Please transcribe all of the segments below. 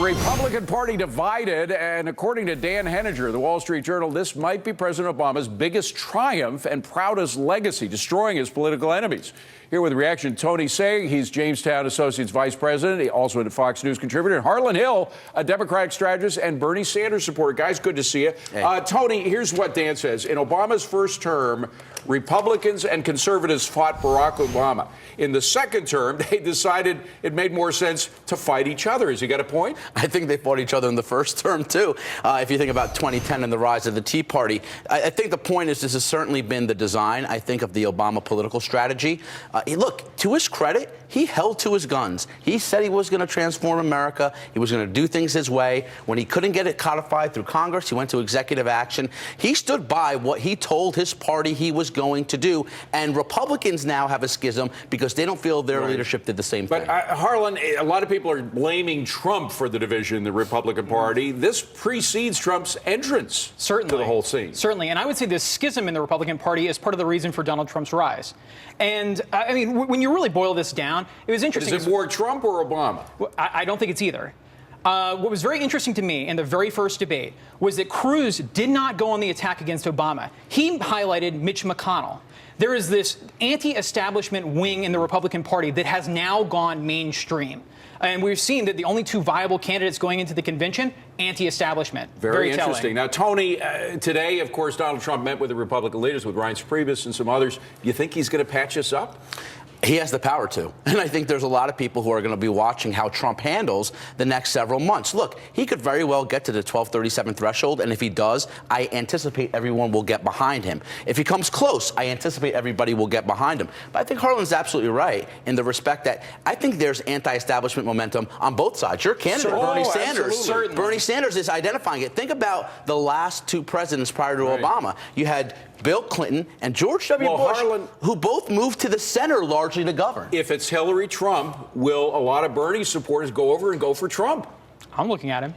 Republican Party divided, and according to Dan Henninger, the Wall Street Journal, this might be President Obama's biggest triumph and proudest legacy, destroying his political enemies. Here with reaction, Tony Sayegh, he's Jamestown Associates Vice President, he also a Fox News contributor, and Harlan Hill, a Democratic strategist and Bernie Sanders supporter. Guys, good to see you. Hey. Tony, here's what Dan says. In Obama's first term, Republicans and conservatives fought Barack Obama. In the second term, they decided it made more sense to fight each other. Has he got a point? I think they fought each other in the first term, too. If you think about 2010 and the rise of the Tea Party, I think the point is this has certainly been the design, I think, of the Obama political strategy. Look, to his credit, he held to his guns. He said he was going to transform America. He was going to do things his way. When he couldn't get it codified through Congress, he went to executive action. He stood by what he told his party he was going to do. And Republicans now have a schism because they don't feel their leadership did the same thing. But Harlan, a lot of people are blaming Trump for the division in the Republican Party. This precedes Trump's entrance to the whole scene. Certainly. And I would say this schism in the Republican Party is part of the reason for Donald Trump's rise. And I mean, when you really boil this down, it was interesting. Is it more Trump or Obama? I don't think it's either. What was very interesting to me in the very first debate was that Cruz did not go on the attack against Obama. He highlighted Mitch McConnell. There is this anti-establishment wing in the Republican Party that has now gone mainstream. And we've seen that the only two viable candidates going into the convention, anti-establishment. Very interesting. Now, Tony, today, of course, Donald Trump met with the Republican leaders, with Reince Priebus and some others. Do you think he's going to patch us up? He has the power to. And I think there's a lot of people who are going to be watching how Trump handles the next several months. Look, he could very well get to the 1237 threshold, and if he does, I anticipate everyone will get behind him. If he comes close, I anticipate everybody will get behind him. But I think Harlan's absolutely right in the respect that I think there's anti-establishment momentum on both sides. Your candidate, Bernie Sanders, Bernie Sanders is identifying it. Think about the last two presidents prior to Obama. You had Bill Clinton and George W. Bush, Harlan, who both moved to the center largely to govern. If it's Hillary Trump, will a lot of Bernie supporters go over and go for Trump? I'm looking at him.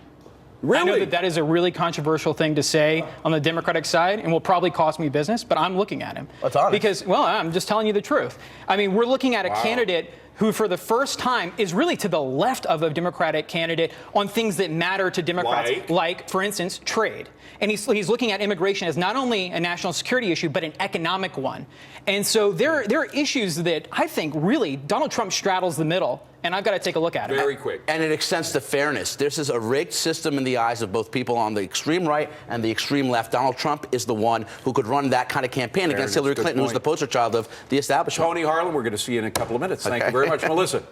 Really? I know that that is a really controversial thing to say on the Democratic side and will probably cost me business, but I'm looking at him. That's honest. Because, well, I'm just telling you the truth. I mean, we're looking at a candidate who for the first time is really to the left of a Democratic candidate on things that matter to Democrats, like for instance, trade. And he's looking at immigration as not only a national security issue, but an economic one. And so there are issues that I think really Donald Trump straddles the middle, and I've got to take a look at it. Very quick. And it extends to fairness. This is a rigged system in the eyes of both people on the extreme right and the extreme left. Donald Trump is the one who could run that kind of campaign against Hillary Clinton, who's the poster child of the establishment. Tony, Harlan, we're going to see you in a couple of minutes. Thank you very much, Melissa.